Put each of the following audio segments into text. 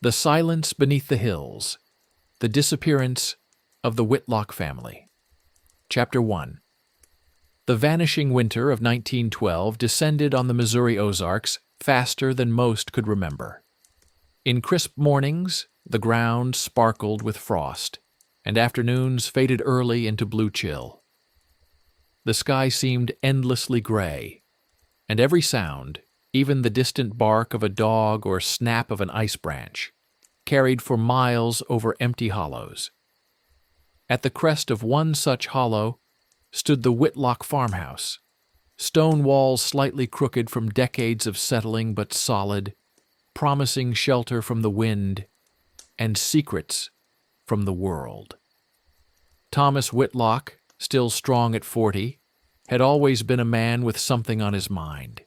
The Silence Beneath the Hills. The Disappearance of the Whitlock Family. Chapter 1. The vanishing winter of 1912 descended on the Missouri Ozarks faster than most could remember. In crisp mornings, the ground sparkled with frost, and afternoons faded early into blue chill. The sky seemed endlessly gray, and every sound, even the distant bark of a dog or snap of an ice branch, carried for miles over empty hollows. At the crest of one such hollow stood the Whitlock farmhouse, stone walls slightly crooked from decades of settling but solid, promising shelter from the wind and secrets from the world. Thomas Whitlock, still strong at 40, had always been a man with something on his mind.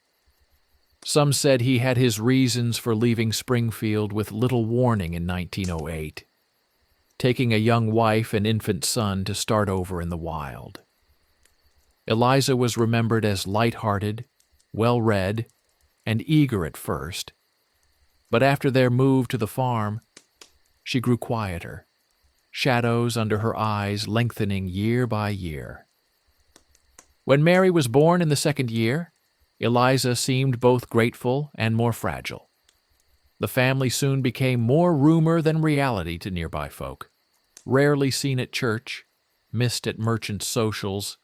Some said he had his reasons for leaving Springfield with little warning in 1908, taking a young wife and infant son to start over in the wild. Eliza was remembered as light-hearted, well-read, and eager at first, but after their move to the farm, she grew quieter, shadows under her eyes lengthening year by year. When Mary was born in the second year, Eliza seemed both grateful and more fragile. The family soon became more rumor than reality to nearby folk, rarely seen at church, missed at merchant socials,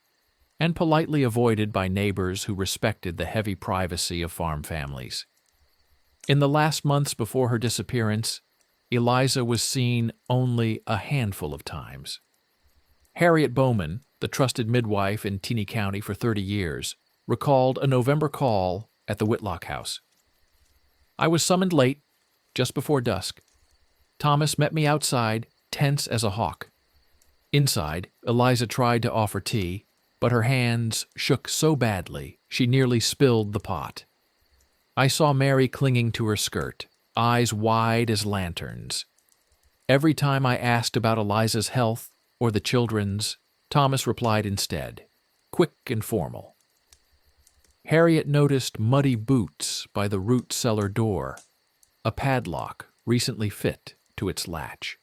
and politely avoided by neighbors who respected the heavy privacy of farm families. In the last months before her disappearance, Eliza was seen only a handful of times. Harriet Bowman, the trusted midwife in Teeny County for 30 years, recalled a November call at the Whitlock house. I was summoned late, just before dusk. Thomas met me outside, tense as a hawk. Inside, Eliza tried to offer tea, but her hands shook so badly she nearly spilled the pot. I saw Mary clinging to her skirt, eyes wide as lanterns. Every time I asked about Eliza's health or the children's, Thomas replied instead, quick and formal. Harriet noticed muddy boots by the root cellar door, a padlock recently fit to its latch.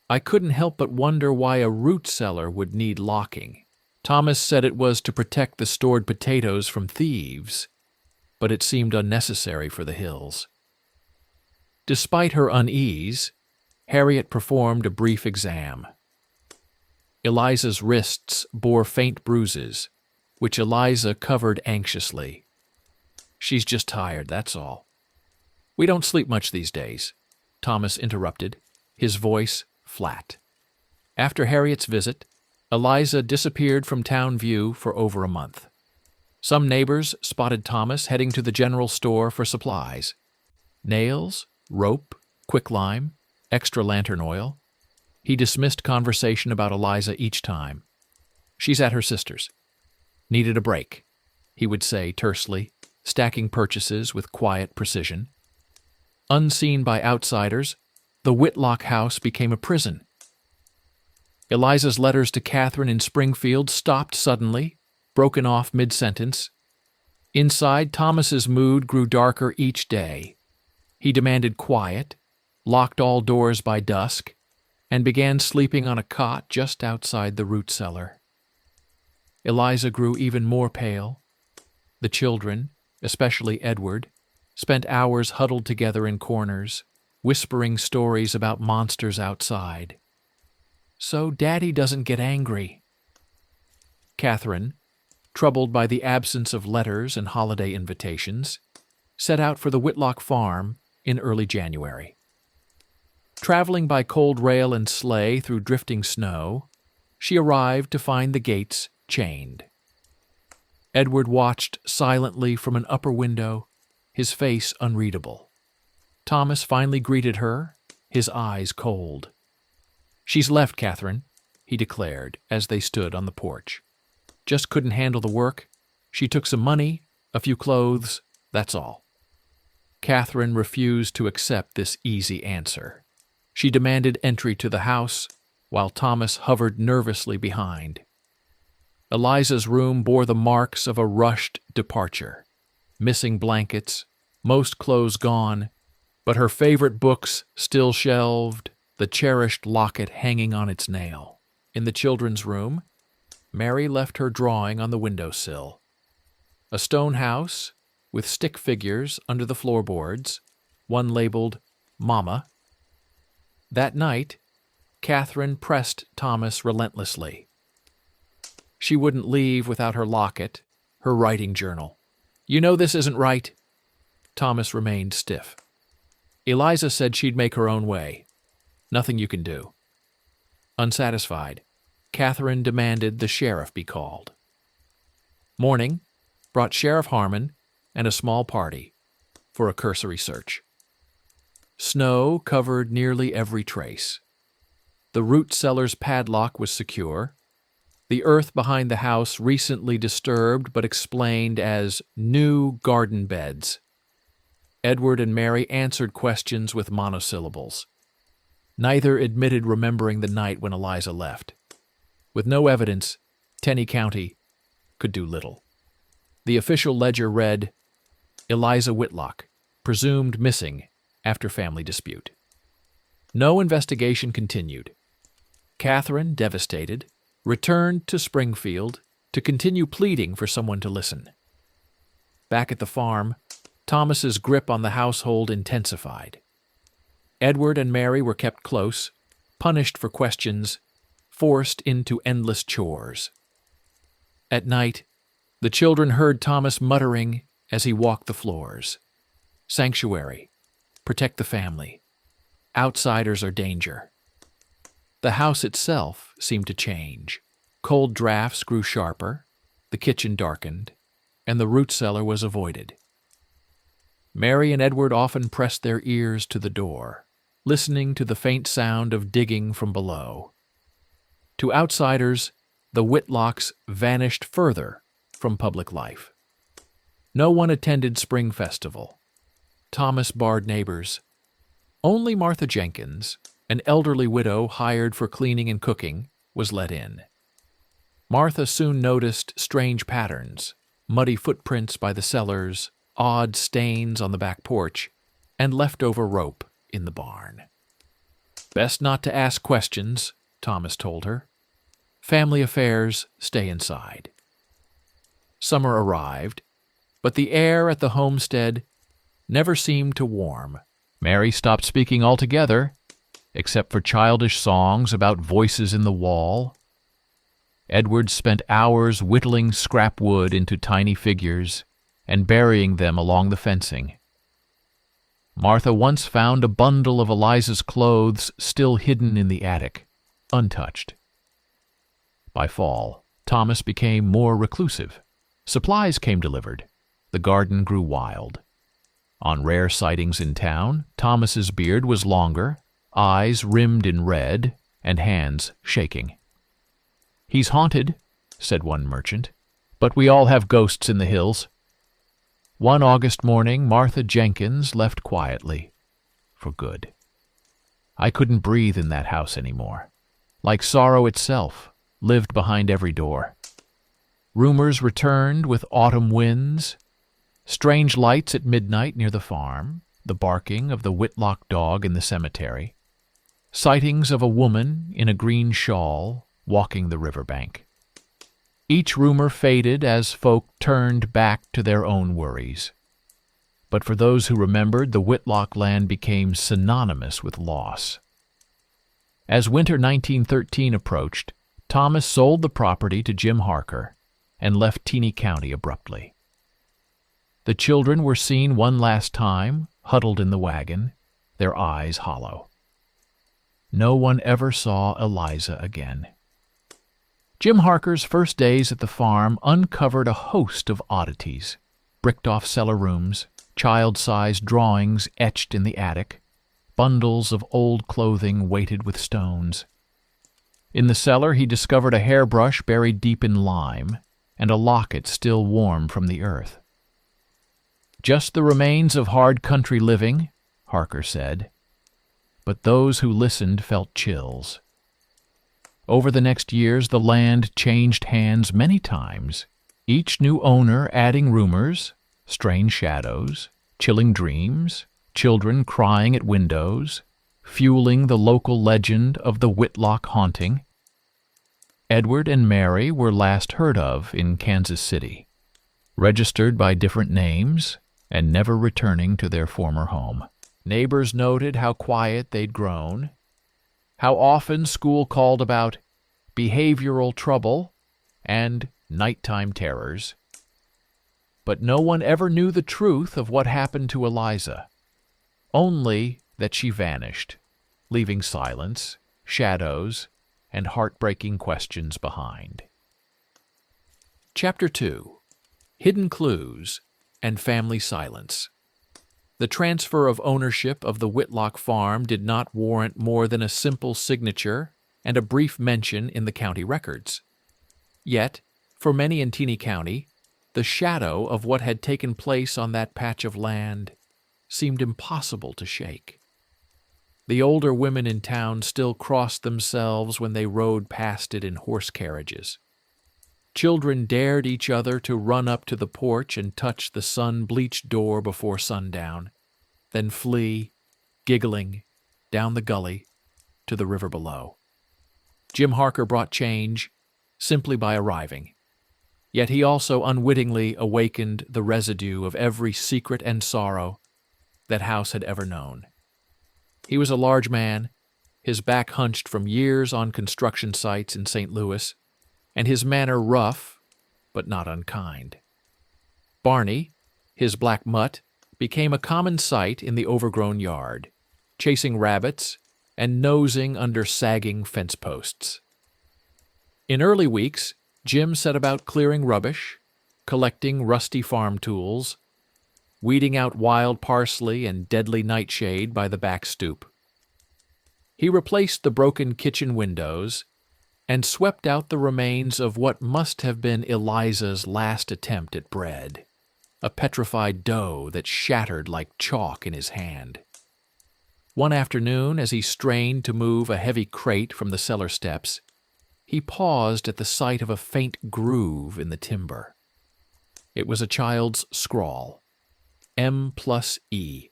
I couldn't help but wonder why a root cellar would need locking. Thomas said it was to protect the stored potatoes from thieves, but it seemed unnecessary for the hills. Despite her unease, Harriet performed a brief exam. Eliza's wrists bore faint bruises, which Eliza covered anxiously. She's just tired, that's all. We don't sleep much these days, Thomas interrupted, his voice flat. After Harriet's visit, Eliza disappeared from town view for over a month. Some neighbors spotted Thomas heading to the general store for supplies. Nails, rope, quicklime, extra lantern oil. He dismissed conversation about Eliza each time. She's at her sister's. Needed a break, he would say tersely, stacking purchases with quiet precision. Unseen by outsiders, the Whitlock house became a prison. Eliza's letters to Catherine in Springfield stopped suddenly, broken off mid-sentence. Inside, Thomas's mood grew darker each day. He demanded quiet, locked all doors by dusk, and began sleeping on a cot just outside the root cellar. Eliza grew even more pale. The children, especially Edward, spent hours huddled together in corners, whispering stories about monsters outside. So Daddy doesn't get angry. Catherine, troubled by the absence of letters and holiday invitations, set out for the Whitlock farm in early January. Traveling by cold rail and sleigh through drifting snow, she arrived to find the gates chained. Edward watched silently from an upper window, his face unreadable. Thomas finally greeted her, his eyes cold. She's left, Catherine, he declared as they stood on the porch. Just couldn't handle the work. She took some money, a few clothes, that's all. Catherine refused to accept this easy answer. She demanded entry to the house, while Thomas hovered nervously behind. Eliza's room bore the marks of a rushed departure. Missing blankets, most clothes gone, but her favorite books still shelved, the cherished locket hanging on its nail. In the children's room, Mary left her drawing on the windowsill. A stone house with stick figures under the floorboards, one labeled Mama. That night, Catherine pressed Thomas relentlessly. She wouldn't leave without her locket, her writing journal. "You know this isn't right." Thomas remained stiff. "Eliza said she'd make her own way. Nothing you can do." Unsatisfied, Catherine demanded the sheriff be called. Morning brought Sheriff Harmon and a small party for a cursory search. Snow covered nearly every trace. The root cellar's padlock was secure. The earth behind the house recently disturbed but explained as new garden beds. Edward and Mary answered questions with monosyllables. Neither admitted remembering the night when Eliza left. With no evidence, Tenney County could do little. The official ledger read, Eliza Whitlock, presumed missing after family dispute. No investigation continued. Catherine, devastated, returned to Springfield to continue pleading for someone to listen. Back at the farm, Thomas's grip on the household intensified. Edward and Mary were kept close, punished for questions, forced into endless chores. At night, the children heard Thomas muttering as he walked the floors. "Sanctuary. Protect the family. Outsiders are danger." The house itself seemed to change. Cold drafts grew sharper, the kitchen darkened, and the root cellar was avoided. Mary and Edward often pressed their ears to the door, listening to the faint sound of digging from below. To outsiders, the Whitlocks vanished further from public life. No one attended Spring Festival. Thomas barred neighbors. Only Martha Jenkins, an elderly widow hired for cleaning and cooking, was let in. Martha soon noticed strange patterns, muddy footprints by the cellars, odd stains on the back porch, and leftover rope in the barn. "Best not to ask questions," Thomas told her. "Family affairs stay inside." Summer arrived, but the air at the homestead never seemed to warm. Mary stopped speaking altogether, except for childish songs about voices in the wall. Edward spent hours whittling scrap wood into tiny figures and burying them along the fencing. Martha once found a bundle of Eliza's clothes still hidden in the attic, untouched. By fall, Thomas became more reclusive. Supplies came delivered. The garden grew wild. On rare sightings in town, Thomas's beard was longer, eyes rimmed in red, and hands shaking. "He's haunted," said one merchant, "but we all have ghosts in the hills." One August morning, Martha Jenkins left quietly, for good. I couldn't breathe in that house anymore. Like sorrow itself, lived behind every door. Rumors returned with autumn winds, strange lights at midnight near the farm, the barking of the Whitlock dog in the cemetery, sightings of a woman in a green shawl walking the riverbank. Each rumor faded as folk turned back to their own worries. But for those who remembered, the Whitlock land became synonymous with loss. As winter 1913 approached, Thomas sold the property to Jim Harker and left Tenney County abruptly. The children were seen one last time, huddled in the wagon, their eyes hollow. No one ever saw Eliza again. Jim Harker's first days at the farm uncovered a host of oddities: bricked-off cellar rooms, child-sized drawings etched in the attic, bundles of old clothing weighted with stones. In the cellar he discovered a hairbrush buried deep in lime and a locket still warm from the earth. "Just the remains of hard country living," Harker said, but those who listened felt chills. Over the next years, the land changed hands many times, each new owner adding rumors, strange shadows, chilling dreams, children crying at windows, fueling the local legend of the Whitlock haunting. Edward and Mary were last heard of in Kansas City, registered by different names and never returning to their former home. Neighbors noted how quiet they'd grown, how often school called about behavioral trouble and nighttime terrors. But no one ever knew the truth of what happened to Eliza, only that she vanished, leaving silence, shadows, and heartbreaking questions behind. Chapter 2. Hidden Clues and Family Silence. The transfer of ownership of the Whitlock farm did not warrant more than a simple signature and a brief mention in the county records. Yet, for many in Teeny County, the shadow of what had taken place on that patch of land seemed impossible to shake. The older women in town still crossed themselves when they rode past it in horse carriages. Children dared each other to run up to the porch and touch the sun-bleached door before sundown, then flee, giggling, down the gully to the river below. Jim Harker brought change simply by arriving, yet he also unwittingly awakened the residue of every secret and sorrow that house had ever known. He was a large man, his back hunched from years on construction sites in St. Louis, and his manner rough, but not unkind. Barney, his black mutt, became a common sight in the overgrown yard, chasing rabbits and nosing under sagging fence posts. In early weeks, Jim set about clearing rubbish, collecting rusty farm tools, weeding out wild parsley and deadly nightshade by the back stoop. He replaced the broken kitchen windows and swept out the remains of what must have been Eliza's last attempt at bread, a petrified dough that shattered like chalk in his hand. One afternoon, as he strained to move a heavy crate from the cellar steps, he paused at the sight of a faint groove in the timber. It was a child's scrawl, M+E.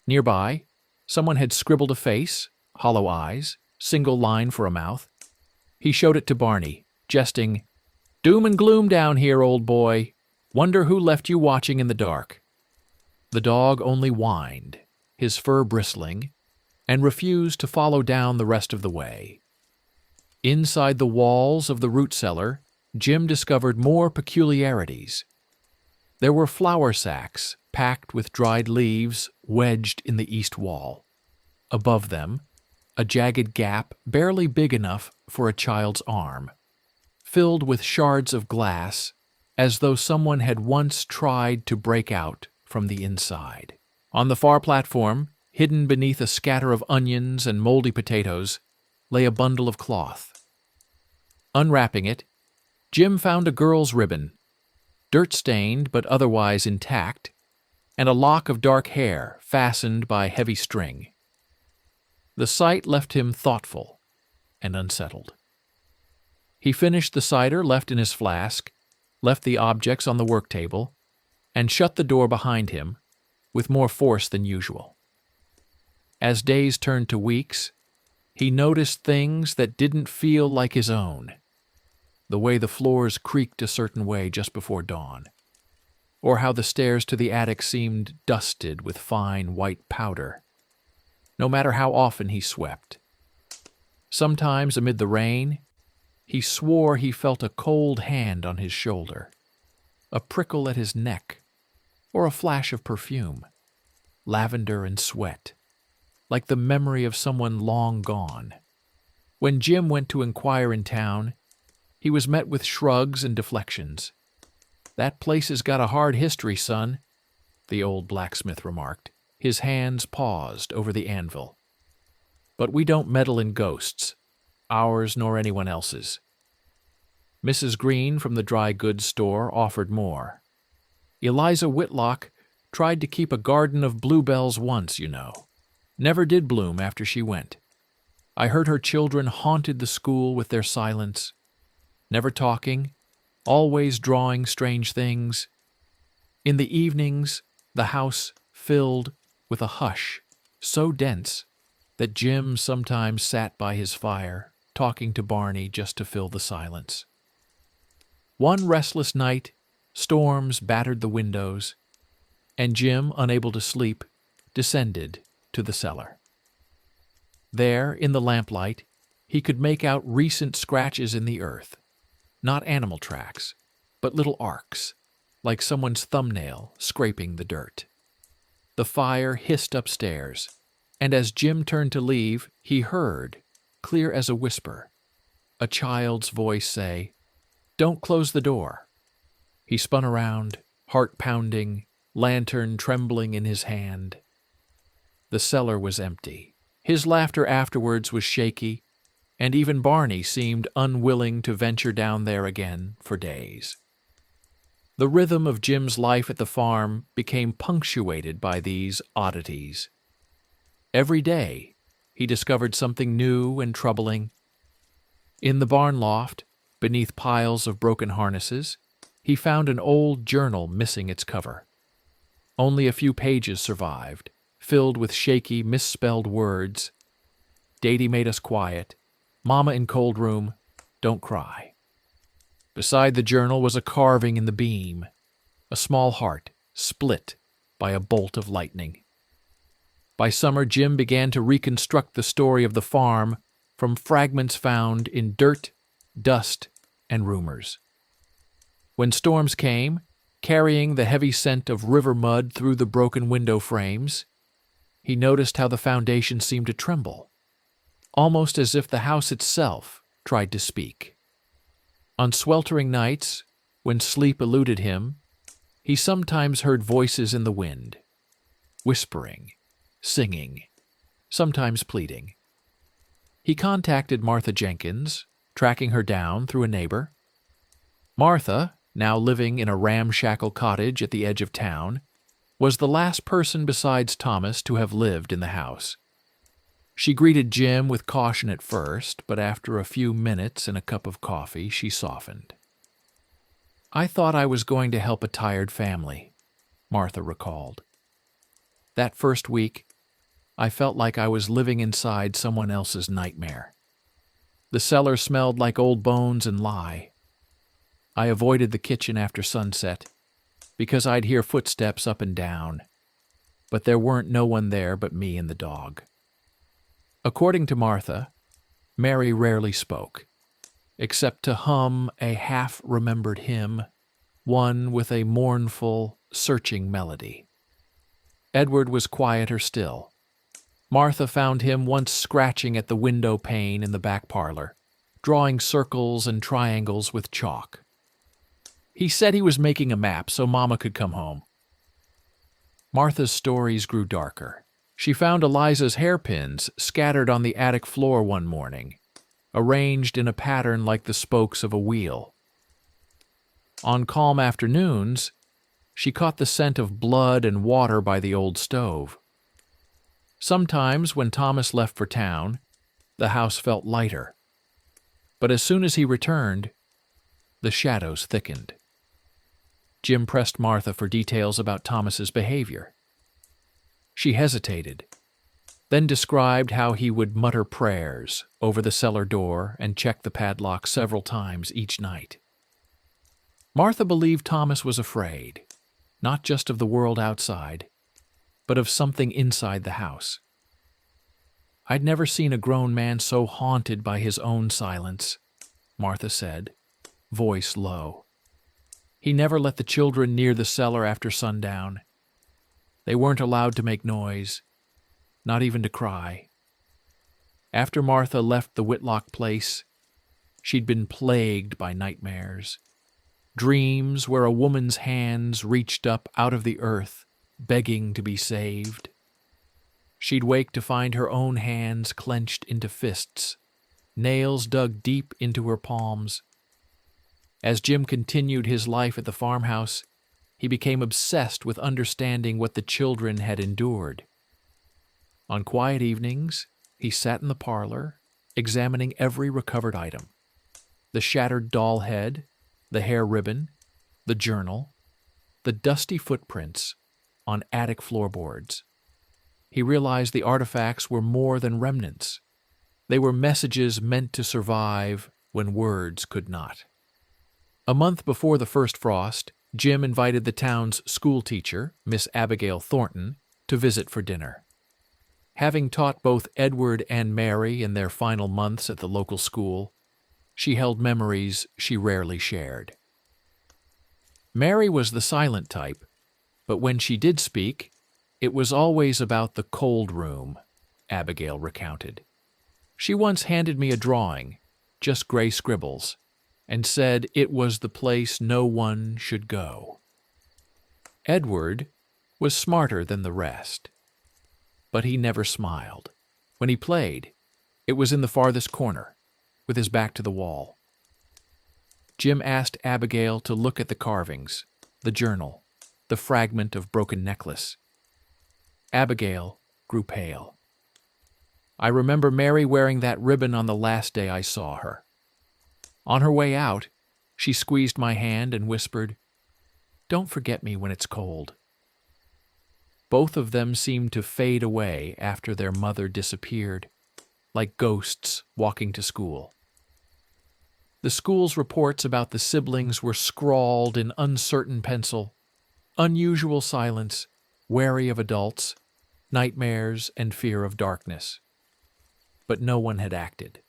Nearby, someone had scribbled a face, hollow eyes, single line for a mouth. He showed it to Barney, jesting, "Doom and gloom down here, old boy. Wonder who left you watching in the dark." The dog only whined, his fur bristling, and refused to follow down the rest of the way. Inside the walls of the root cellar, Jim discovered more peculiarities. There were flour sacks packed with dried leaves wedged in the east wall. Above them, a jagged gap barely big enough for a child's arm, filled with shards of glass as though someone had once tried to break out from the inside. On the far platform, hidden beneath a scatter of onions and moldy potatoes, lay a bundle of cloth. Unwrapping it, Jim found a girl's ribbon, dirt-stained but otherwise intact, and a lock of dark hair fastened by heavy string. The sight left him thoughtful and unsettled. He finished the cider left in his flask, left the objects on the work table, and shut the door behind him with more force than usual. As days turned to weeks, he noticed things that didn't feel like his own. The way the floors creaked a certain way just before dawn, or how the stairs to the attic seemed dusted with fine white powder, no matter how often he swept. Sometimes, amid the rain, he swore he felt a cold hand on his shoulder, a prickle at his neck, or a flash of perfume, lavender and sweat, like the memory of someone long gone. When Jim went to inquire in town, he was met with shrugs and deflections. "That place has got a hard history, son," the old blacksmith remarked. His hands paused over the anvil. "But we don't meddle in ghosts, ours nor anyone else's." Mrs. Green from the dry goods store offered more. "Eliza Whitlock tried to keep a garden of bluebells once, you know. Never did bloom after she went. I heard her children haunted the school with their silence, never talking, always drawing strange things. In the evenings, the house filled with a hush so dense that Jim sometimes sat by his fire, talking to Barney just to fill the silence. One restless night, storms battered the windows, and Jim, unable to sleep, descended to the cellar. There, in the lamplight, he could make out recent scratches in the earth, not animal tracks, but little arcs, like someone's thumbnail scraping the dirt. The fire hissed upstairs, and as Jim turned to leave, he heard, clear as a whisper, a child's voice say, "Don't close the door." He spun around, heart pounding, lantern trembling in his hand. The cellar was empty. His laughter afterwards was shaky, and even Barney seemed unwilling to venture down there again for days. The rhythm of Jim's life at the farm became punctuated by these oddities. Every day, he discovered something new and troubling. In the barn loft, beneath piles of broken harnesses, he found an old journal missing its cover. Only a few pages survived, filled with shaky, misspelled words. "Datey made us quiet. Mama in cold room. Don't cry." Beside the journal was a carving in the beam, a small heart split by a bolt of lightning. By summer, Jim began to reconstruct the story of the farm from fragments found in dirt, dust, and rumors. When storms came, carrying the heavy scent of river mud through the broken window frames, he noticed how the foundation seemed to tremble, almost as if the house itself tried to speak. On sweltering nights, when sleep eluded him, he sometimes heard voices in the wind, whispering, singing, sometimes pleading. He contacted Martha Jenkins, tracking her down through a neighbor. Martha, now living in a ramshackle cottage at the edge of town, was the last person besides Thomas to have lived in the house. She greeted Jim with caution at first, but after a few minutes and a cup of coffee, she softened. "I thought I was going to help a tired family," Martha recalled. "That first week, I felt like I was living inside someone else's nightmare. The cellar smelled like old bones and lye. I avoided the kitchen after sunset, because I'd hear footsteps up and down, but there weren't no one there but me and the dog." According to Martha, Mary rarely spoke, except to hum a half-remembered hymn, one with a mournful, searching melody. Edward was quieter still. Martha found him once scratching at the window pane in the back parlor, drawing circles and triangles with chalk. He said he was making a map so Mama could come home. Martha's stories grew darker. She found Eliza's hairpins scattered on the attic floor one morning, arranged in a pattern like the spokes of a wheel. On calm afternoons, she caught the scent of blood and water by the old stove. Sometimes, when Thomas left for town, the house felt lighter. But as soon as he returned, the shadows thickened. Jim pressed Martha for details about Thomas's behavior. She hesitated, then described how he would mutter prayers over the cellar door and check the padlock several times each night. Martha believed Thomas was afraid, not just of the world outside, but of something inside the house. "I'd never seen a grown man so haunted by his own silence," Martha said, voice low. "He never let the children near the cellar after sundown. They weren't allowed to make noise, not even to cry. After Martha left the Whitlock place, she'd been plagued by nightmares. Dreams where a woman's hands reached up out of the earth, begging to be saved. She'd wake to find her own hands clenched into fists, nails dug deep into her palms. As Jim continued his life at the farmhouse, he became obsessed with understanding what the children had endured. On quiet evenings, he sat in the parlor, examining every recovered item: the shattered doll head, the hair ribbon, the journal, the dusty footprints on attic floorboards. he realized the artifacts were more than remnants. They were messages meant to survive when words could not. A month before the first frost, Jim invited the town's school teacher, Miss Abigail Thornton, to visit for dinner. Having taught both Edward and Mary in their final months at the local school, she held memories she rarely shared. Mary was the silent type, but when she did speak, it was always about the cold room, Abigail recounted. She once handed me a drawing, just gray scribbles, and said it was the place no one should go. Edward was smarter than the rest, but he never smiled. When he played, it was in the farthest corner, with his back to the wall. Jim asked Abigail to look at the carvings, the journal, the fragment of broken necklace. Abigail grew pale. I remember Mary wearing that ribbon on the last day I saw her. On her way out, she squeezed my hand and whispered, "Don't forget me when it's cold." Both of them seemed to fade away after their mother disappeared, like ghosts walking to school. The school's reports about the siblings were scrawled in uncertain pencil: unusual silence, wary of adults, nightmares, and fear of darkness. But no one had acted.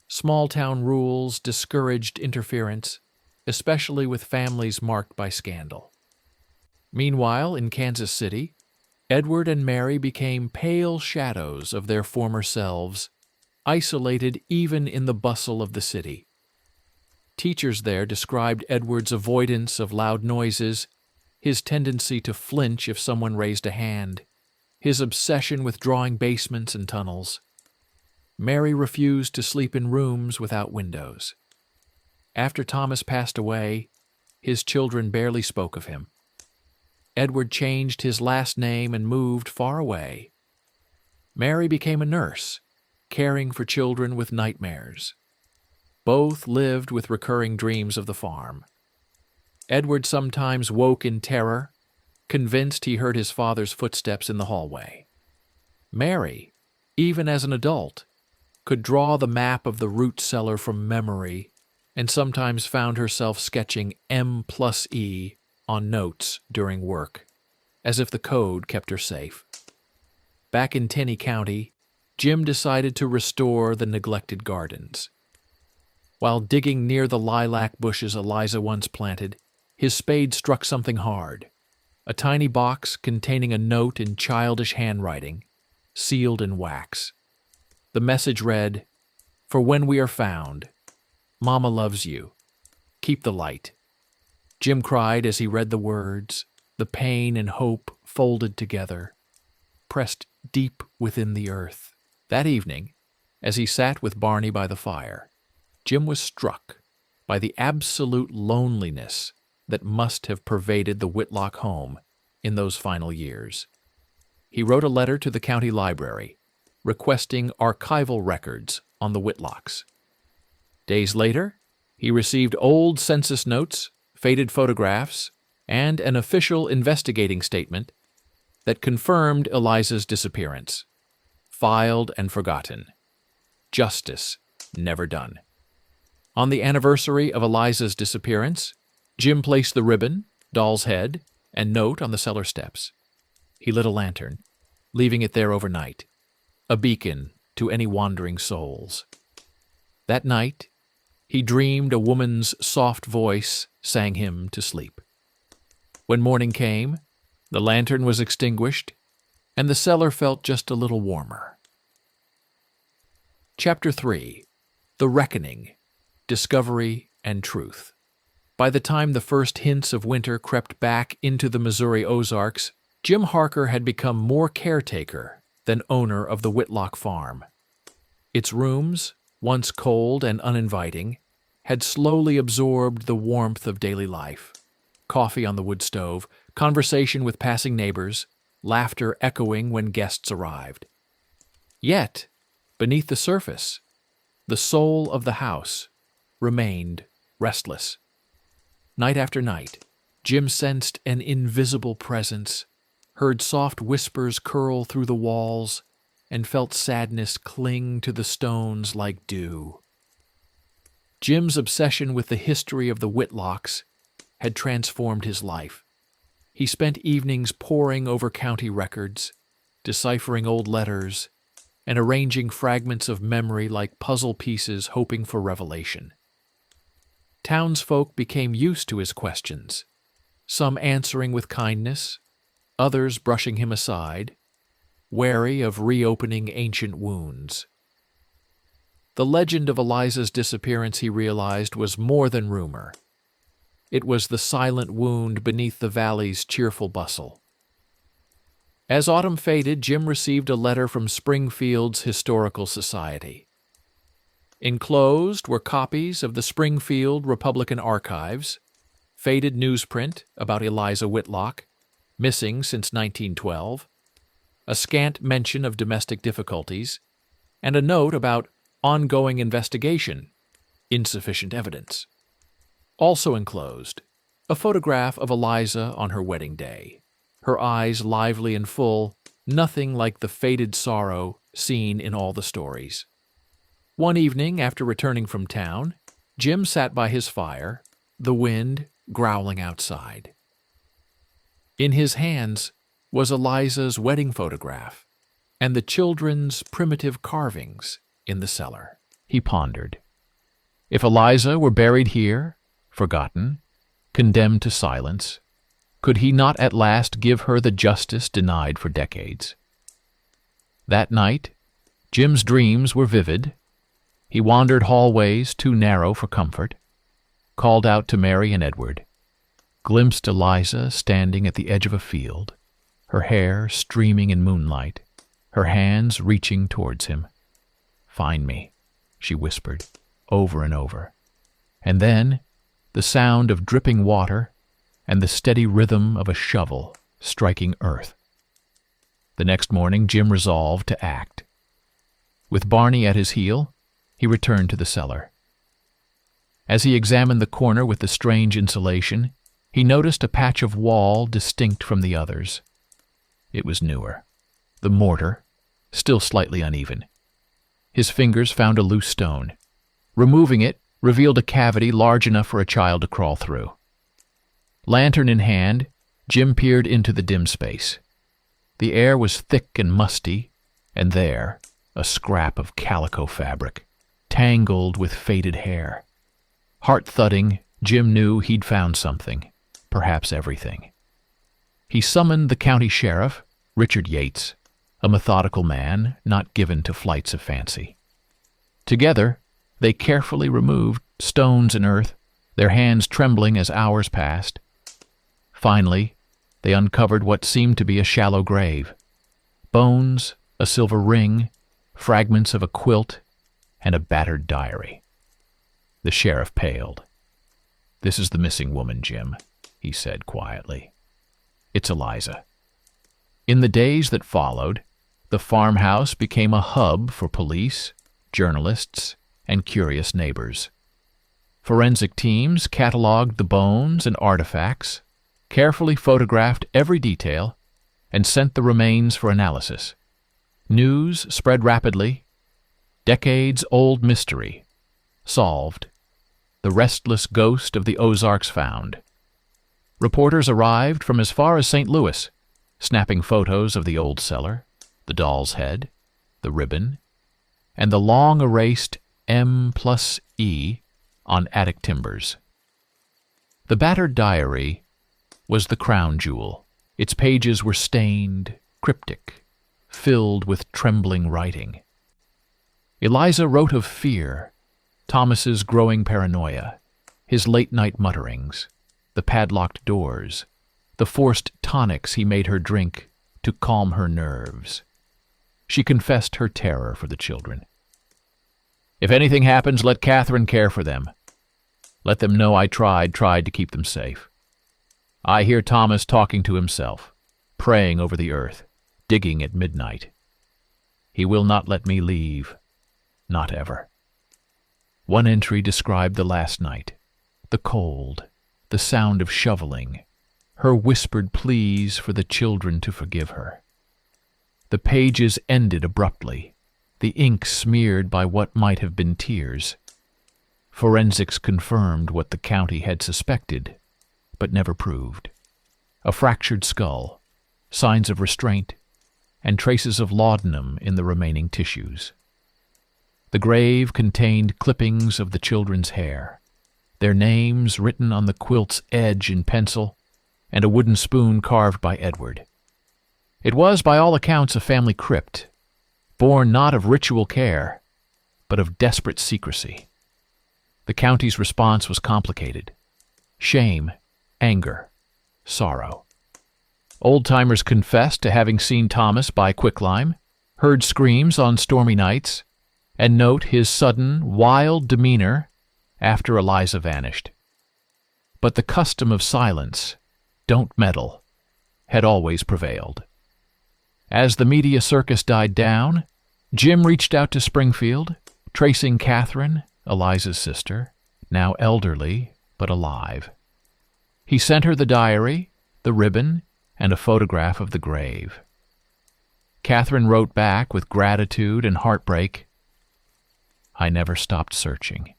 Small-town rules discouraged interference, especially with families marked by scandal. Meanwhile, in Kansas City, Edward and Mary became pale shadows of their former selves, isolated even in the bustle of the city. Teachers there described Edward's avoidance of loud noises, his tendency to flinch if someone raised a hand, his obsession with drawing basements and tunnels. Mary refused to sleep in rooms without windows. After Thomas passed away, his children barely spoke of him. Edward changed his last name and moved far away. Mary became a nurse, caring for children with nightmares. Both lived with recurring dreams of the farm. Edward sometimes woke in terror, convinced he heard his father's footsteps in the hallway. Mary, even as an adult, could draw the map of the root cellar from memory and sometimes found herself sketching M+E on notes during work, as if the code kept her safe. Back in Tenney County, Jim decided to restore the neglected gardens. While digging near the lilac bushes Eliza once planted, his spade struck something hard, a tiny box containing a note in childish handwriting, sealed in wax. The message read, "For when we are found, Mama loves you. Keep the light." Jim cried as he read the words, the pain and hope folded together, pressed deep within the earth. That evening, as he sat with Barney by the fire, Jim was struck by the absolute loneliness that must have pervaded the Whitlock home in those final years. He wrote a letter to the county library, requesting archival records on the Whitlocks. Days later, he received old census notes, faded photographs, and an official investigating statement that confirmed Eliza's disappearance. Filed and forgotten. Justice never done. On the anniversary of Eliza's disappearance, Jim placed the ribbon, doll's head, and note on the cellar steps. He lit a lantern, leaving it there overnight, a beacon to any wandering souls. That night, he dreamed a woman's soft voice sang him to sleep. When morning came, the lantern was extinguished, and the cellar felt just a little warmer. Chapter 3. The Reckoning, Discovery and Truth. By the time the first hints of winter crept back into the Missouri Ozarks, Jim Harker had become more caretaker than owner of the Whitlock farm. Its rooms, once cold and uninviting, had slowly absorbed the warmth of daily life. Coffee on the wood stove, conversation with passing neighbors, laughter echoing when guests arrived. Yet, beneath the surface, the soul of the house remained restless. Night after night, Jim sensed an invisible presence, heard soft whispers curl through the walls, and felt sadness cling to the stones like dew. Jim's obsession with the history of the Whitlocks had transformed his life. He spent evenings poring over county records, deciphering old letters, and arranging fragments of memory like puzzle pieces hoping for revelation. Townsfolk became used to his questions, some answering with kindness, others brushing him aside, wary of reopening ancient wounds. The legend of Eliza's disappearance, he realized, was more than rumor. It was the silent wound beneath the valley's cheerful bustle. As autumn faded, Jim received a letter from Springfield's Historical Society. Enclosed were copies of the Springfield Republican Archives, faded newsprint about Eliza Whitlock, missing since 1912, a scant mention of domestic difficulties, and a note about ongoing investigation, insufficient evidence. Also enclosed, a photograph of Eliza on her wedding day, her eyes lively and full, nothing like the faded sorrow seen in all the stories. One evening, after returning from town, Jim sat by his fire, the wind growling outside. In his hands was Eliza's wedding photograph and the children's primitive carvings in the cellar. He pondered. If Eliza were buried here, forgotten, condemned to silence, could he not at last give her the justice denied for decades? That night, Jim's dreams were vivid. He wandered hallways too narrow for comfort, called out to Mary and Edward, glimpsed Eliza standing at the edge of a field, her hair streaming in moonlight, her hands reaching towards him. "Find me," she whispered, over and over. And then, the sound of dripping water and the steady rhythm of a shovel striking earth. The next morning, Jim resolved to act. With Barney at his heel, he returned to the cellar. As he examined the corner with the strange insulation, he noticed a patch of wall distinct from the others. It was newer. The mortar, still slightly uneven. His fingers found a loose stone. Removing it revealed a cavity large enough for a child to crawl through. Lantern in hand, Jim peered into the dim space. The air was thick and musty, and there, a scrap of calico fabric, tangled with faded hair. Heart-thudding, Jim knew he'd found something, perhaps everything. He summoned the county sheriff, Richard Yates, a methodical man not given to flights of fancy. Together, they carefully removed stones and earth, their hands trembling as hours passed. Finally, they uncovered what seemed to be a shallow grave. Bones, a silver ring, fragments of a quilt, and a battered diary. The sheriff paled. "This is the missing woman, Jim," he said quietly. "It's Eliza." In the days that followed, the farmhouse became a hub for police, journalists, and curious neighbors. Forensic teams cataloged the bones and artifacts, carefully photographed every detail, and sent the remains for analysis. News spread rapidly. Decades-old mystery. Solved. The restless ghost of the Ozarks found. Reporters arrived from as far as St. Louis, snapping photos of the old cellar, the doll's head, the ribbon, and the long-erased M+E on attic timbers. The battered diary was the crown jewel. Its pages were stained, cryptic, filled with trembling writing. Eliza wrote of fear, Thomas's growing paranoia, his late-night mutterings, the padlocked doors, the forced tonics he made her drink to calm her nerves. She confessed her terror for the children. "If anything happens, let Catherine care for them. Let them know I tried to keep them safe. I hear Thomas talking to himself, praying over the earth, digging at midnight. He will not let me leave, not ever." One entry described the last night, the cold, the sound of shoveling, her whispered pleas for the children to forgive her. The pages ended abruptly, the ink smeared by what might have been tears. Forensics confirmed what the county had suspected, but never proved. A fractured skull, signs of restraint, and traces of laudanum in the remaining tissues. The grave contained clippings of the children's hair, their names written on the quilt's edge in pencil, and a wooden spoon carved by Edward. It was, by all accounts, a family crypt, born not of ritual care, but of desperate secrecy. The county's response was complicated: shame, anger, sorrow. Old-timers confessed to having seen Thomas by quicklime, heard screams on stormy nights, and note his sudden, wild demeanor after Eliza vanished. But the custom of silence, don't meddle, had always prevailed. As the media circus died down, Jim reached out to Springfield, tracing Catherine, Eliza's sister, now elderly but alive. He sent her the diary, the ribbon, and a photograph of the grave. Catherine wrote back with gratitude and heartbreak, "I never stopped searching,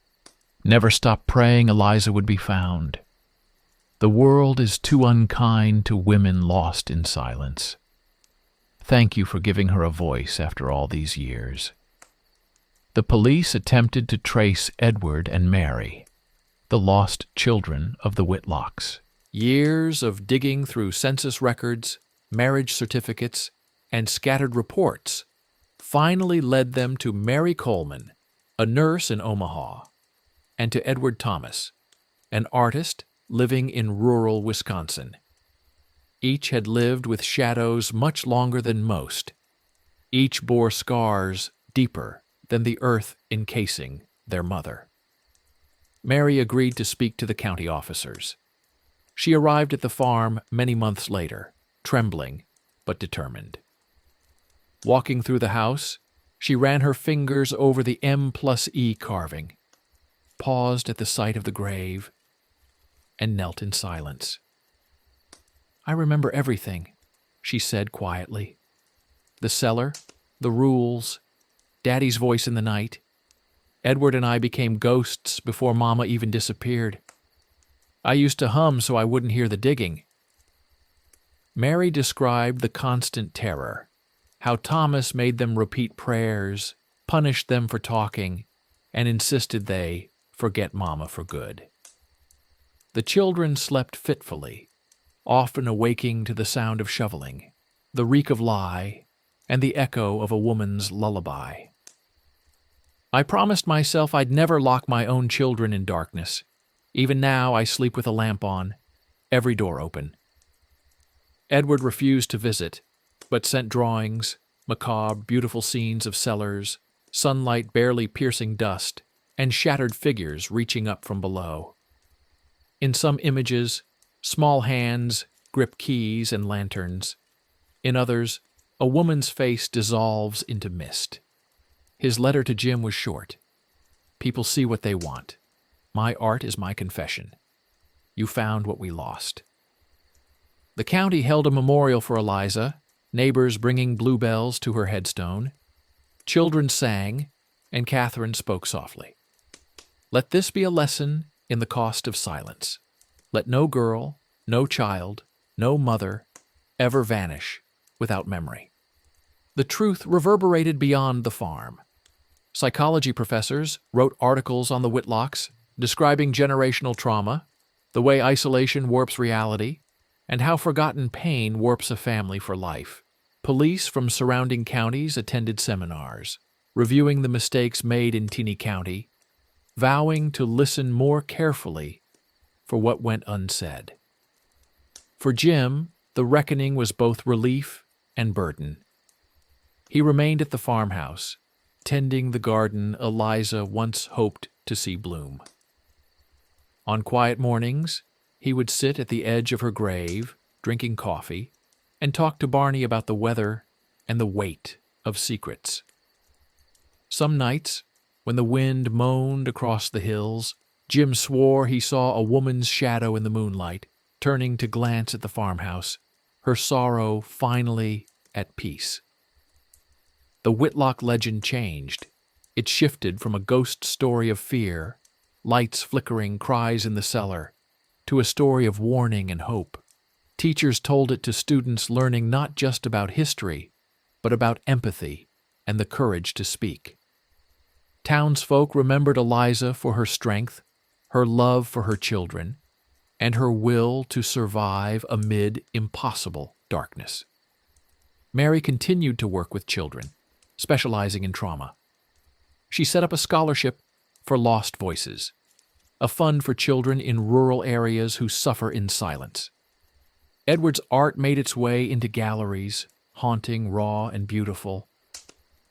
never stopped praying Eliza would be found. The world is too unkind to women lost in silence. Thank you for giving her a voice after all these years." The police attempted to trace Edward and Mary, the lost children of the Whitlocks. Years of digging through census records, marriage certificates, and scattered reports finally led them to Mary Coleman, a nurse in Omaha, and to Edward Thomas, an artist living in rural Wisconsin. Each had lived with shadows much longer than most. Each bore scars deeper than the earth encasing their mother. Mary agreed to speak to the county officers. She arrived at the farm many months later, trembling but determined. Walking through the house, she ran her fingers over the M+E carving, paused at the sight of the grave, and knelt in silence. "I remember everything," she said quietly. "The cellar, the rules, Daddy's voice in the night. Edward and I became ghosts before Mama even disappeared. I used to hum so I wouldn't hear the digging." Mary described the constant terror, how Thomas made them repeat prayers, punished them for talking, and insisted they forget Mama for good. The children slept fitfully, often awaking to the sound of shoveling, the reek of lye, and the echo of a woman's lullaby. "I promised myself I'd never lock my own children in darkness. Even now I sleep with a lamp on, every door open." Edward refused to visit, but sent drawings, macabre, beautiful scenes of cellars, sunlight barely piercing dust, and shattered figures reaching up from below. In some images, small hands grip keys and lanterns. In others, a woman's face dissolves into mist. His letter to Jim was short. "People see what they want. My art is my confession. You found what we lost." The county held a memorial for Eliza, neighbors bringing bluebells to her headstone. Children sang, and Catherine spoke softly. "Let this be a lesson in the cost of silence. Let no girl, no child, no mother ever vanish without memory." The truth reverberated beyond the farm. Psychology professors wrote articles on the Whitlocks describing generational trauma, the way isolation warps reality, and how forgotten pain warps a family for life. Police from surrounding counties attended seminars, reviewing the mistakes made in Teeny County, vowing to listen more carefully for what went unsaid. For Jim, the reckoning was both relief and burden. He remained at the farmhouse, tending the garden Eliza once hoped to see bloom. On quiet mornings, he would sit at the edge of her grave, drinking coffee, and talk to Barney about the weather and the weight of secrets. Some nights, when the wind moaned across the hills, Jim swore he saw a woman's shadow in the moonlight, turning to glance at the farmhouse, her sorrow finally at peace. The Whitlock legend changed. It shifted from a ghost story of fear, lights flickering, cries in the cellar, to a story of warning and hope. Teachers told it to students learning not just about history, but about empathy and the courage to speak. Townsfolk remembered Eliza for her strength, her love for her children, and her will to survive amid impossible darkness. Mary continued to work with children, specializing in trauma. She set up a scholarship for Lost Voices, a fund for children in rural areas who suffer in silence. Edward's art made its way into galleries, haunting, raw, and beautiful.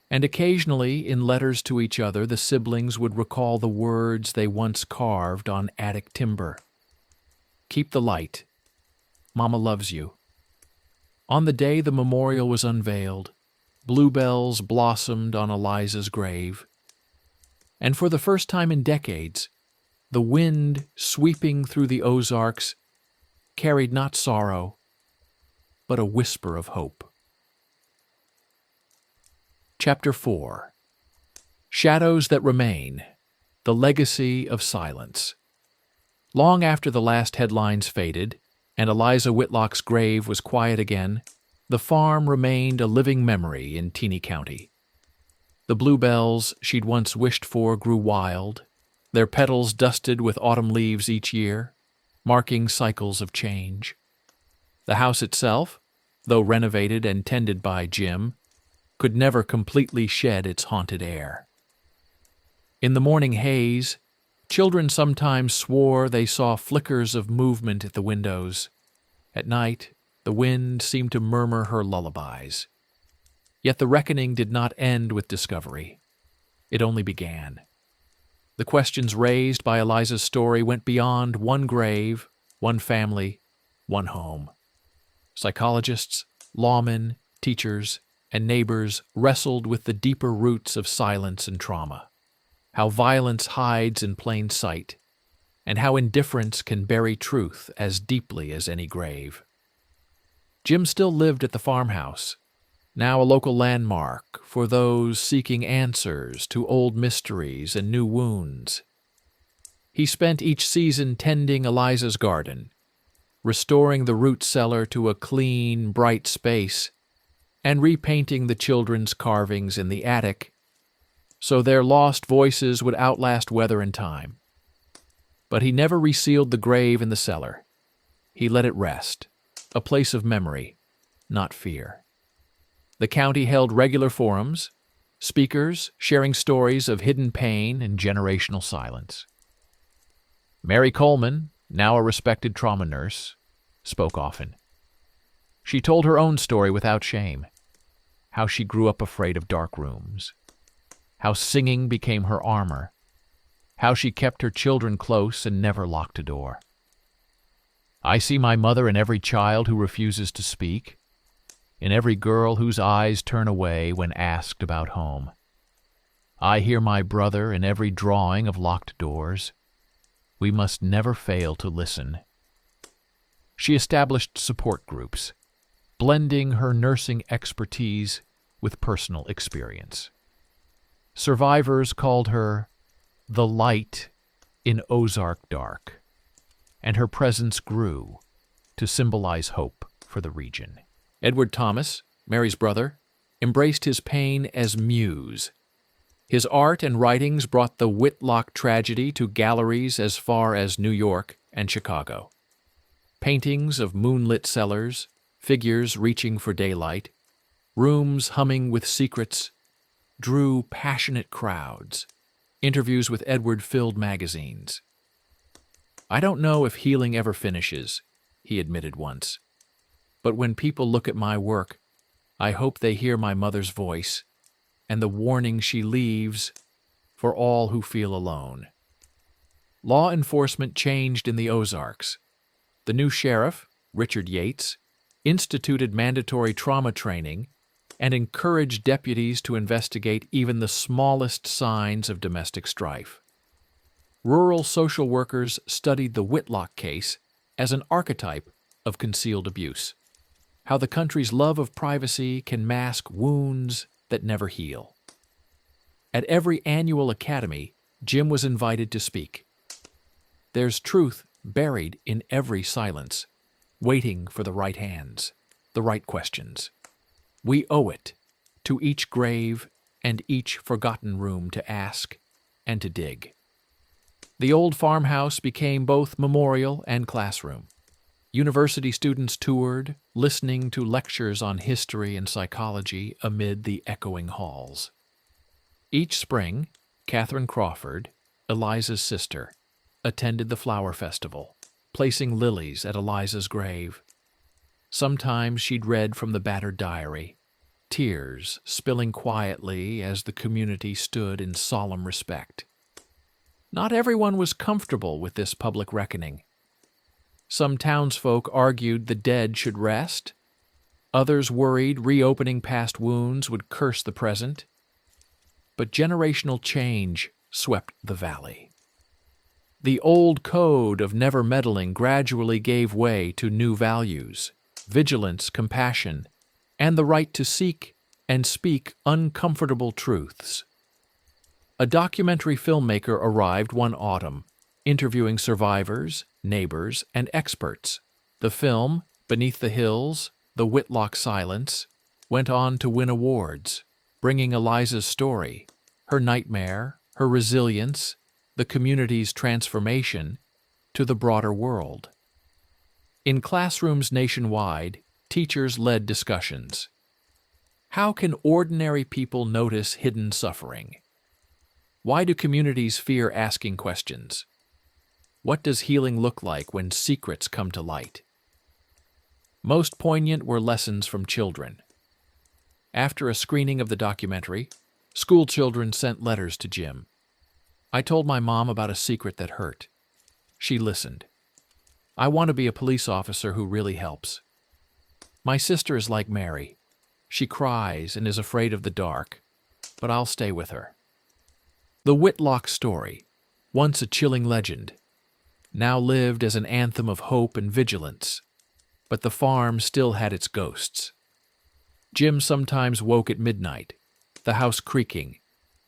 And occasionally, in letters to each other, the siblings would recall the words they once carved on attic timber. "Keep the light. Mama loves you." On the day the memorial was unveiled, bluebells blossomed on Eliza's grave. And for the first time in decades, the wind sweeping through the Ozarks carried not sorrow, but a whisper of hope. Chapter 4. Shadows That Remain, The Legacy of Silence. Long after the last headlines faded, and Eliza Whitlock's grave was quiet again, the farm remained a living memory in Teeny County. The bluebells she'd once wished for grew wild, their petals dusted with autumn leaves each year, marking cycles of change. The house itself, though renovated and tended by Jim, could never completely shed its haunted air. In the morning haze, children sometimes swore they saw flickers of movement at the windows. At night, the wind seemed to murmur her lullabies. Yet the reckoning did not end with discovery. It only began. The questions raised by Eliza's story went beyond one grave, one family, one home. Psychologists, lawmen, teachers, and neighbors wrestled with the deeper roots of silence and trauma, how violence hides in plain sight, and how indifference can bury truth as deeply as any grave. Jim still lived at the farmhouse, now a local landmark for those seeking answers to old mysteries and new wounds. He spent each season tending Eliza's garden, restoring the root cellar to a clean, bright space, and repainting the children's carvings in the attic so their lost voices would outlast weather and time. But he never resealed the grave in the cellar. He let it rest, a place of memory, not fear. The county held regular forums, speakers sharing stories of hidden pain and generational silence. Mary Coleman, now a respected trauma nurse, spoke often. She told her own story without shame, how she grew up afraid of dark rooms, how singing became her armor, how she kept her children close and never locked a door. "I see my mother in every child who refuses to speak, in every girl whose eyes turn away when asked about home. I hear my brother in every drawing of locked doors. We must never fail to listen." She established support groups, blending her nursing expertise with personal experience. Survivors called her the light in Ozark dark, and her presence grew to symbolize hope for the region. Edward Thomas, Mary's brother, embraced his pain as muse. His art and writings brought the Whitlock tragedy to galleries as far as New York and Chicago. Paintings of moonlit cellars, figures reaching for daylight, rooms humming with secrets, drew passionate crowds. Interviews with Edward filled magazines. "I don't know if healing ever finishes," he admitted once. "But when people look at my work, I hope they hear my mother's voice and the warning she leaves for all who feel alone." Law enforcement changed in the Ozarks. The new sheriff, Richard Yates, instituted mandatory trauma training and encouraged deputies to investigate even the smallest signs of domestic strife. Rural social workers studied the Whitlock case as an archetype of concealed abuse. How the country's love of privacy can mask wounds that never heal. At every annual academy, Jim was invited to speak. There's truth buried in every silence, waiting for the right hands, the right questions. We owe it to each grave and each forgotten room to ask and to dig. The old farmhouse became both memorial and classroom. University students toured, listening to lectures on history and psychology amid the echoing halls. Each spring, Catherine Crawford, Eliza's sister, attended the flower festival, placing lilies at Eliza's grave. Sometimes she'd read from the battered diary, tears spilling quietly as the community stood in solemn respect. Not everyone was comfortable with this public reckoning. Some townsfolk argued the dead should rest. Others worried reopening past wounds would curse the present. But generational change swept the valley. The old code of never meddling gradually gave way to new values, vigilance, compassion, and the right to seek and speak uncomfortable truths. A documentary filmmaker arrived one autumn, interviewing survivors, neighbors, and experts. The film, Beneath the Hills, The Whitlock Silence, went on to win awards, bringing Eliza's story, her nightmare, her resilience, the community's transformation, to the broader world. In classrooms nationwide, teachers led discussions. How can ordinary people notice hidden suffering? Why do communities fear asking questions? What does healing look like when secrets come to light? Most poignant were lessons from children. After a screening of the documentary, school children sent letters to Jim. I told my mom about a secret that hurt. She listened. I want to be a police officer who really helps. My sister is like Mary. She cries and is afraid of the dark, but I'll stay with her. The Whitlock story, once a chilling legend, now lived as an anthem of hope and vigilance, but the farm still had its ghosts. Jim sometimes woke at midnight, the house creaking,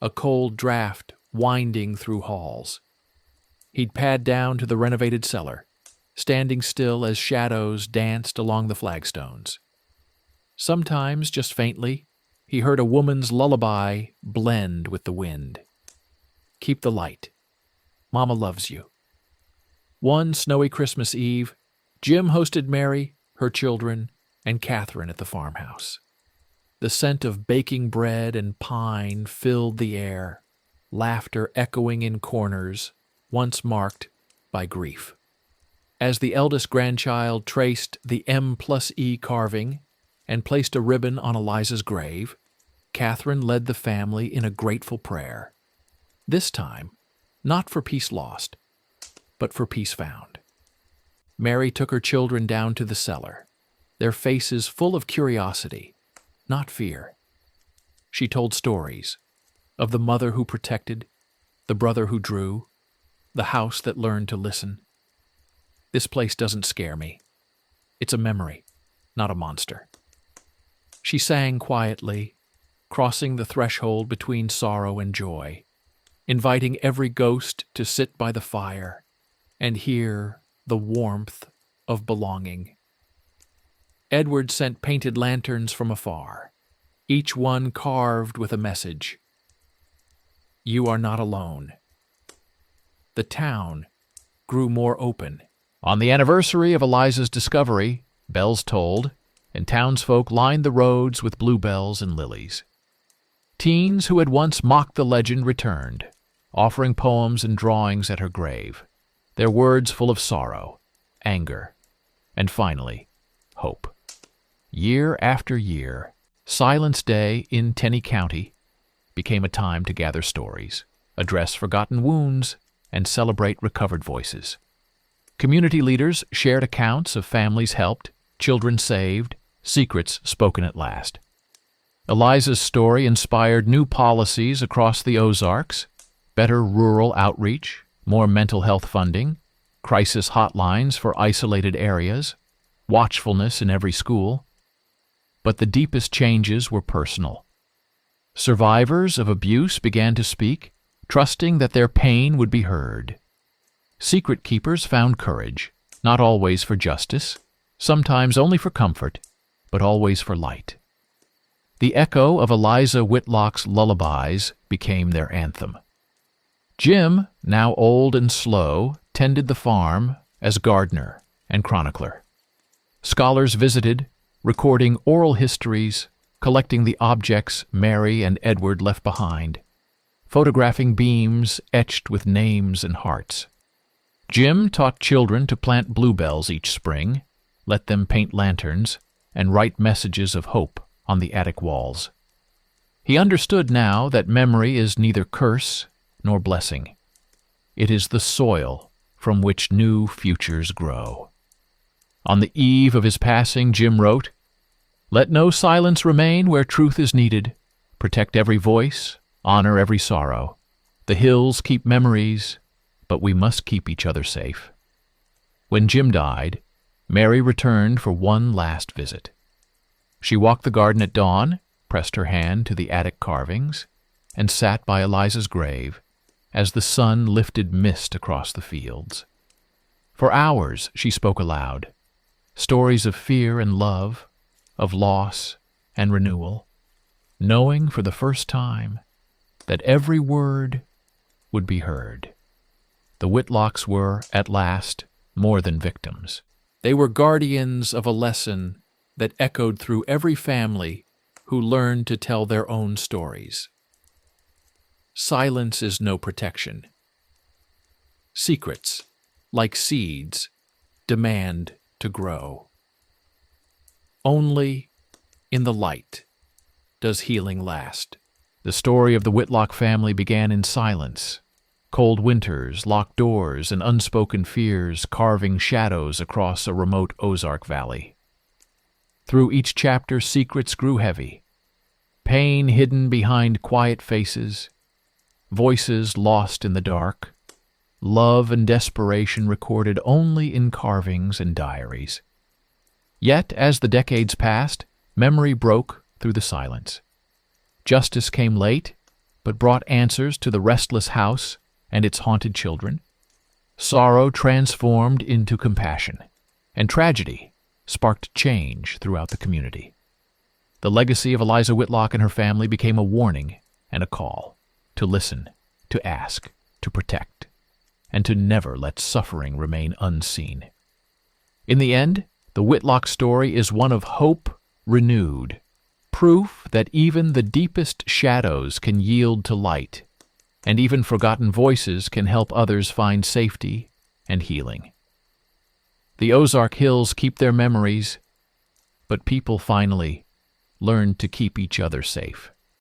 a cold draft winding through halls. He'd pad down to the renovated cellar, standing still as shadows danced along the flagstones. Sometimes, just faintly, he heard a woman's lullaby blend with the wind. Keep the light. Mama loves you. One snowy Christmas Eve, Jim hosted Mary, her children, and Catherine at the farmhouse. The scent of baking bread and pine filled the air, laughter echoing in corners once marked by grief. As the eldest grandchild traced the M+E carving and placed a ribbon on Eliza's grave, Catherine led the family in a grateful prayer. This time, not for peace lost, but for peace found. Mary took her children down to the cellar, their faces full of curiosity, not fear. She told stories of the mother who protected, the brother who drew, the house that learned to listen. This place doesn't scare me. It's a memory, not a monster. She sang quietly, crossing the threshold between sorrow and joy, inviting every ghost to sit by the fire and hear the warmth of belonging. Edward sent painted lanterns from afar, each one carved with a message. You are not alone. The town grew more open. On the anniversary of Eliza's discovery, bells tolled, and townsfolk lined the roads with bluebells and lilies. Teens who had once mocked the legend returned, offering poems and drawings at her grave, their words full of sorrow, anger, and finally, hope. Year after year, Silence Day in Tenney County became a time to gather stories, address forgotten wounds, and celebrate recovered voices. Community leaders shared accounts of families helped, children saved, secrets spoken at last. Eliza's story inspired new policies across the Ozarks, better rural outreach, more mental health funding, crisis hotlines for isolated areas, watchfulness in every school. But the deepest changes were personal. Survivors of abuse began to speak, trusting that their pain would be heard. Secret keepers found courage, not always for justice, sometimes only for comfort, but always for light. The echo of Eliza Whitlock's lullabies became their anthem. Jim, now old and slow, tended the farm as gardener and chronicler. Scholars visited, recording oral histories, collecting the objects Mary and Edward left behind, photographing beams etched with names and hearts. Jim taught children to plant bluebells each spring, let them paint lanterns, and write messages of hope on the attic walls. He understood now that memory is neither curse nor blessing. It is the soil from which new futures grow. On the eve of his passing, Jim wrote, "Let no silence remain where truth is needed. Protect every voice, honor every sorrow. The hills keep memories, but we must keep each other safe." When Jim died, Mary returned for one last visit. She walked the garden at dawn, pressed her hand to the attic carvings, and sat by Eliza's grave as the sun lifted mist across the fields. For hours she spoke aloud, stories of fear and love, of loss and renewal, knowing for the first time that every word would be heard. The Whitlocks were, at last, more than victims. They were guardians of a lesson that echoed through every family who learned to tell their own stories. Silence is no protection. Secrets, like seeds, demand to grow. Only in the light does healing last. The story of the Whitlock family began in silence. Cold winters, locked doors, and unspoken fears carving shadows across a remote Ozark valley. Through each chapter, secrets grew heavy. Pain hidden behind quiet faces, voices lost in the dark, love and desperation recorded only in carvings and diaries. Yet, as the decades passed, memory broke through the silence. Justice came late, but brought answers to the restless house and its haunted children. Sorrow transformed into compassion, and tragedy sparked change throughout the community. The legacy of Eliza Whitlock and her family became a warning and a call to listen, to ask, to protect, and to never let suffering remain unseen. In the end, the Whitlock story is one of hope renewed, proof that even the deepest shadows can yield to light, and even forgotten voices can help others find safety and healing. The Ozark Hills keep their memories, but people finally learn to keep each other safe.